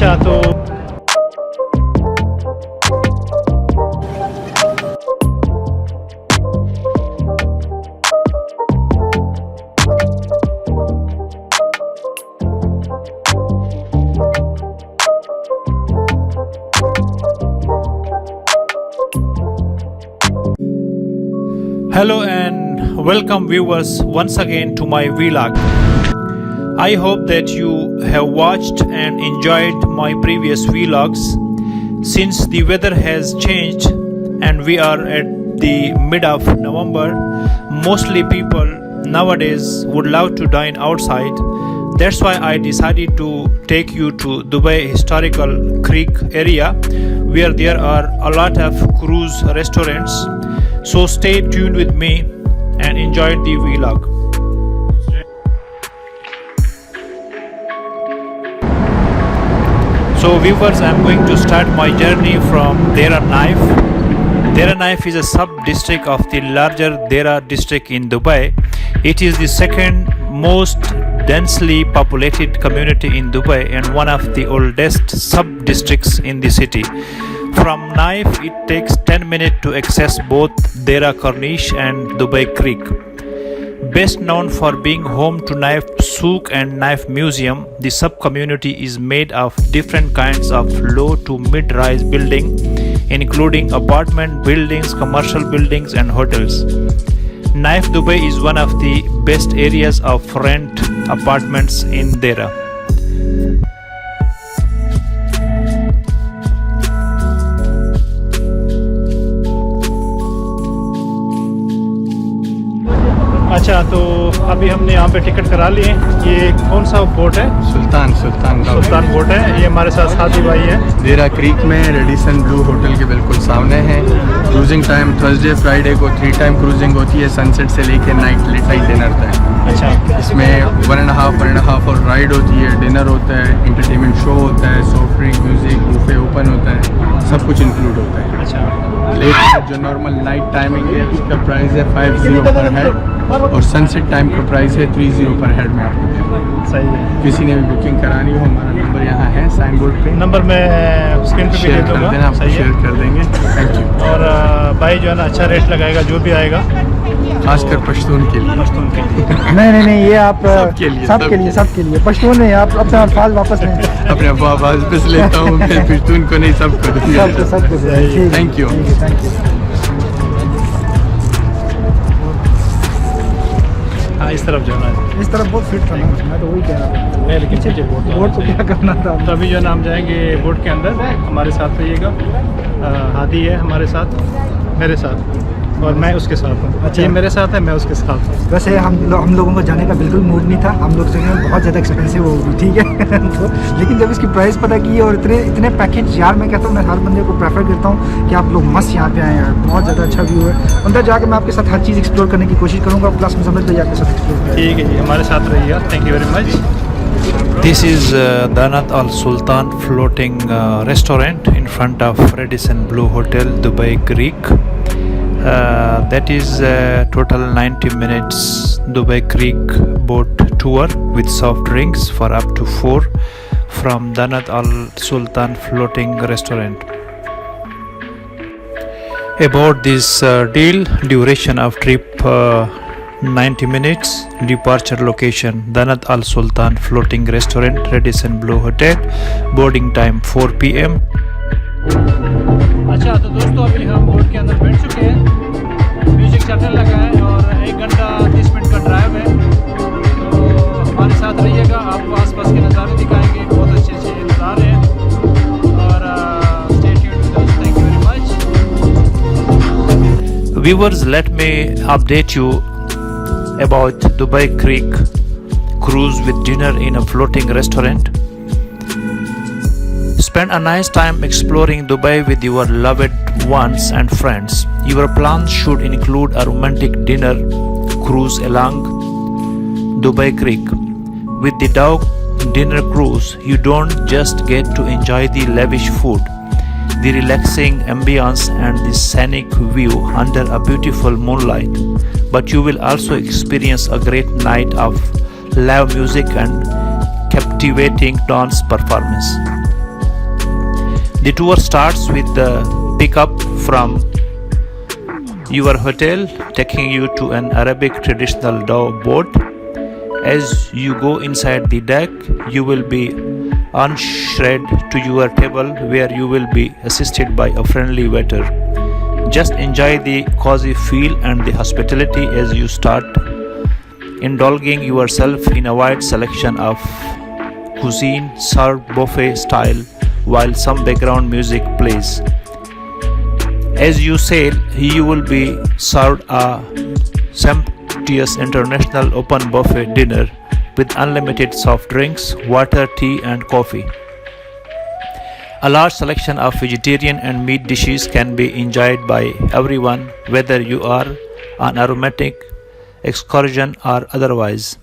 अच्छा तो Hello and welcome viewers once again to my vlog. I hope that you have watched and enjoyed my previous vlogs. Since the weather has changed and we are at the mid of November, mostly people nowadays would love to dine outside. That's why I decided to take you to Dubai Historical Creek area where there are a lot of cruise restaurants. So stay tuned with me and enjoy the vlog. So viewers, I am going to start my journey from Dera Naif. Dera Naif is a sub-district of the larger Dera district in Dubai. It is the second most densely populated community in Dubai and one of the oldest sub-districts in the city. From Naif, it takes 10 minutes to access both Dera Corniche and Dubai Creek. Best known for being home to Naif Souk and Naif Museum, the sub-community is made of different kinds of low to mid-rise buildings, including apartment buildings, commercial buildings and hotels. Naif Dubai is one of the best areas of rent apartments in Dera. अच्छा तो अभी हमने यहाँ पे ticket करा लिए। ये कौन सा बोट है? सुल्तान बोट है। ये हमारे साथ साथी भाई हैं। देरा क्रीक में रेडिसन ब्लू होटल के बिल्कुल सामने है। क्रूजिंग टाइम थर्सडे फ्राइडे को 3 टाइम क्रूजिंग होती है, सनसेट से लेके नाइट डिनर तक। अच्छा, इसमें 1.5 और राइड होती है, डिनर होता है, एंटरटेनमेंट शो होता है, soft drink, music, buffet open होता है, सब कुछ इंक्लूड होता है। अच्छा, लेट जो नॉर्मल नाइट टाइमिंग है उसका प्राइस है 50 पर हेड और सनसेट टाइम का प्राइस है 30 पर हेड में। सही है। किसी ने भी बुकिंग करानी हो, हमारा नंबर यहाँ है साइन बोर्ड पे। नंबर मैं स्क्रीन पे भी दे दूँगा, शेयर कर देंगे। Thank you. और भाई जो है ना अच्छा रेट लगाएगा जो भी आएगा, खासकर पश्तून के लिए। नहीं ये आप सबके लिए पश्तून नहीं, आप अपने अल्फाज वापस लें। अपने अल्फाज वापस लेता हूँ मैं, पश्तून को नहीं, सबको। Thank you. हाँ, इस तरफ जो है ना, इस तरफ बहुत फिट था ना, मैं तो वही कह रहा था। मैं लेकिन पीछे बोट को क्या करना था। तो अभी जो है ना हम जाएंगे बोट के अंदर। हमारे साथ रहिएगा। हादी है हमारे साथ, मेरे साथ, और मैं उसके साथ हूँ। अच्छा, ये मेरे साथ है, मैं उसके साथ हूँ। वैसे हम लोगों को जाने का बिल्कुल मूड नहीं था। हम लोग सोचे बहुत ज़्यादा एक्सपेंसिव होगी, ठीक है तो लेकिन जब इसकी प्राइस पता की और इतने पैकेज, यार मैं कहता हूँ, मैं हर बंदे को प्रेफर करता हूँ कि आप लोग मस्त यहाँ पे आए यार। बहुत ज़्यादा अच्छा व्यू है। अंदर जाकर मैं आपके साथ हर चीज़ एक्सप्लोर करने की कोशिश करूँगा, प्लस मैं समझ आपके साथ एक्सप्लोर। ठीक है जी, हमारे साथ रहिएगा। Thank you very much. This is Danat Al Sultan floating restaurant in front of Radisson Blu Hotel, Dubai Creek. That is total 90 minutes Dubai Creek boat tour with soft drinks for up to 4 from Danat Al Sultan floating restaurant. About this deal, duration of trip 90 minutes, departure location Danat Al Sultan floating restaurant, Radisson Blu Hotel, boarding time 4 PM. अच्छा तो दोस्तों, अभी हम boat के अंदर बैठ चुके हैं। म्यूजिक चलने लगा है और 1 घंटा 30 मिनट का ड्राइव है। तो हमारे साथ रहिएगा, आपको आसपास के नज़ारे दिखाएंगे। बहुत अच्छे नज़ारे हैं और stay tuned with us. Thank you very much. Viewers, let me update you about Dubai Creek cruise with dinner in a floating restaurant. Spend a nice time exploring Dubai with your loved ones and friends. Your plans should include a romantic dinner cruise along Dubai Creek. With the dog dinner cruise, you don't just get to enjoy the lavish food, the relaxing ambience and the scenic view under a beautiful moonlight, but you will also experience a great night of live music and captivating dance performance. The tour starts with the pickup from your hotel, taking you to an Arabic traditional dhow boat. As you go inside the deck, you will be ushered to your table where you will be assisted by a friendly waiter. Just enjoy the cozy feel and the hospitality as you start indulging yourself in a wide selection of cuisine served buffet style while some background music plays. As you sail, you will be served a sumptuous international open buffet dinner with unlimited soft drinks, water, tea, and coffee. A large selection of vegetarian and meat dishes can be enjoyed by everyone, whether you are on a romantic excursion or otherwise.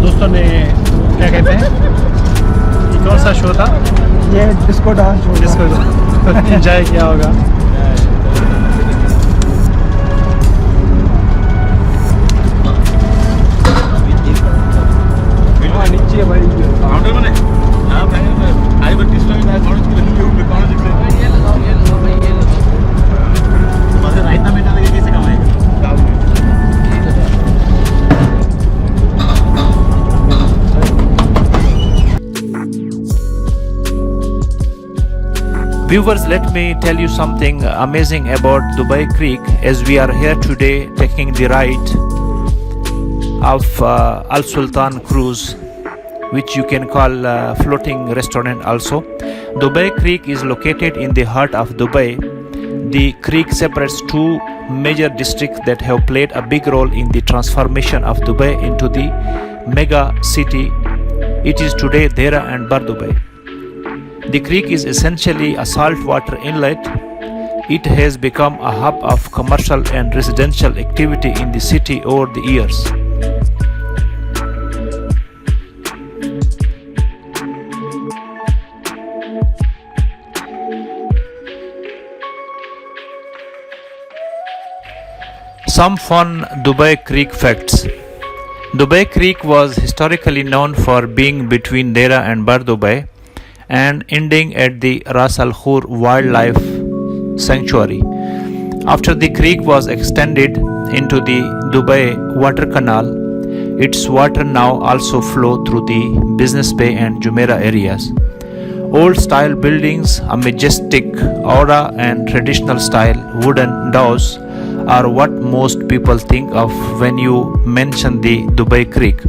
दोस्तों ने क्या कहते हैं, ये कौन सा show था? ये डिस्को डांस शो, जिसको एंजॉय किया होगा। नीचे भाई Viewers, let me tell you something amazing about Dubai Creek as we are here today taking the ride of Al Sultan Cruise, which you can call floating restaurant also. Dubai Creek is located in the heart of Dubai. The creek separates two major districts that have played a big role in the transformation of Dubai into the mega city it is today, Deira and Bar Dubai. The creek is essentially a saltwater inlet. It has become a hub of commercial and residential activity in the city over the years. Some fun Dubai Creek facts. Dubai Creek was historically known for being between Deira and Bar Dubai and ending at the Ras Al Khur Wildlife Sanctuary. After the creek was extended into the Dubai Water Canal, its water now also flow through the Business Bay and Jumeirah areas. Old style buildings, a majestic aura and traditional style wooden doors are what most people think of when you mention the Dubai Creek.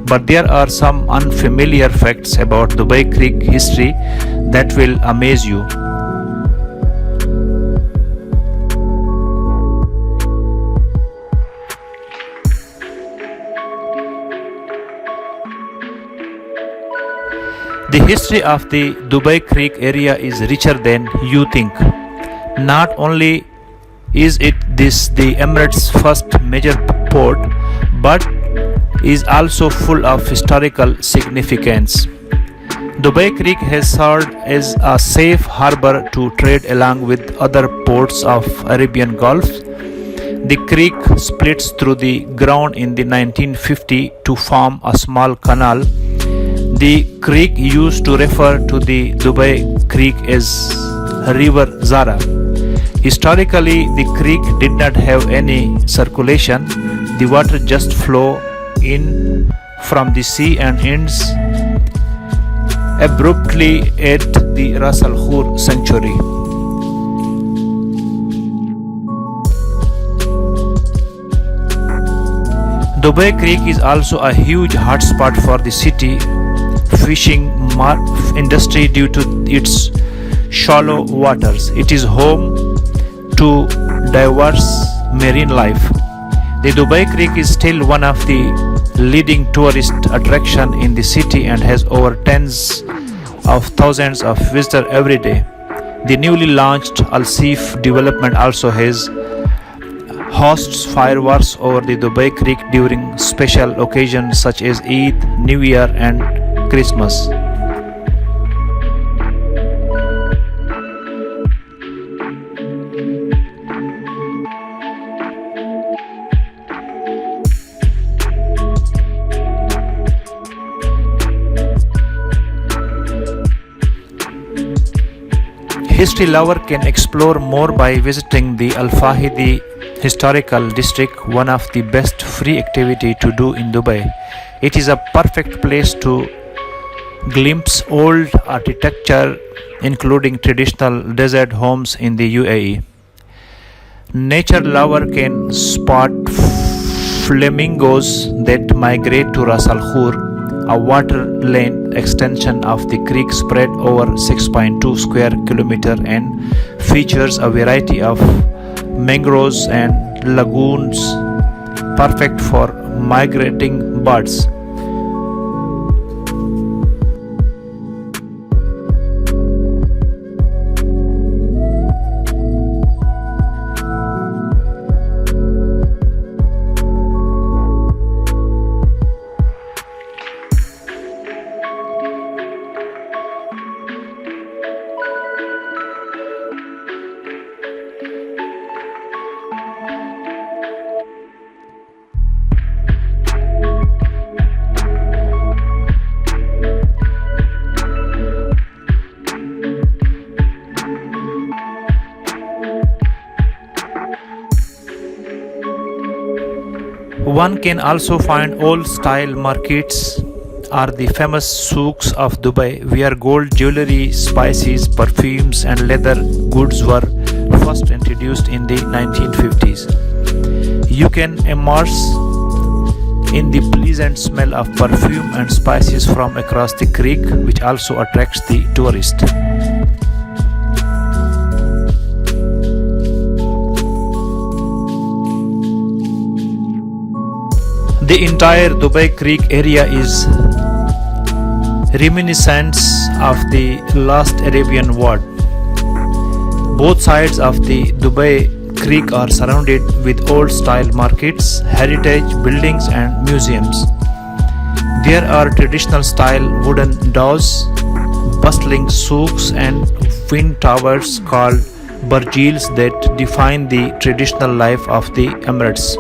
But there are some unfamiliar facts about Dubai Creek history that will amaze you. The history of the Dubai Creek area is richer than you think. Not only is it the Emirates' first major port, but is also full of historical significance. Dubai Creek has served as a safe harbor to trade along with other ports of Arabian Gulf. The creek splits through the ground in the 1950 to form a small canal. The creek used to refer to the Dubai Creek as River Zara. Historically, the creek did not have any circulation. The water just flow in from the sea and ends abruptly at the Ras Al Khor sanctuary. Dubai Creek is also a huge hotspot for the city fishing industry due to its shallow waters. It is home to diverse marine life. The Dubai Creek is still one of the leading tourist attraction in the city and has over tens of thousands of visitors every day. The newly launched Al Seef development also hosts fireworks over the Dubai Creek during special occasions such as Eid, New Year and Christmas. History lover can explore more by visiting the Al Fahidi Historical District, one of the best free activity to do in Dubai. It is a perfect place to glimpse old architecture including traditional desert homes in the UAE. Nature lover can spot flamingos that migrate to Ras Al Khor, a water lane extension of the creek spread over 6.2 square kilometer and features a variety of mangroves and lagoons, perfect for migrating birds. One can also find old-style markets or the famous souks of Dubai, where gold jewelry, spices, perfumes and leather goods were first introduced in the 1950s. You can immerse in the pleasant smell of perfume and spices from across the creek, which also attracts the tourist. The entire Dubai Creek area is reminiscent of the last Arabian war. Both sides of the Dubai Creek are surrounded with old-style markets, heritage buildings and museums. There are traditional-style wooden doors, bustling souks and wind towers called bargeels that define the traditional life of the Emirates.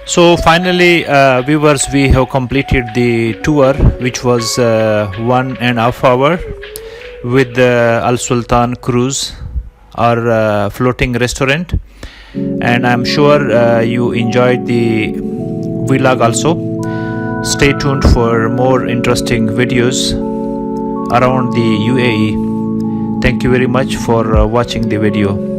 So finally, viewers, we have completed the tour, which was 1.5 hours with the Al Sultan cruise or floating restaurant, and I'm sure you enjoyed the vlog also. Stay tuned for more interesting videos around the UAE. Thank you very much for watching the video.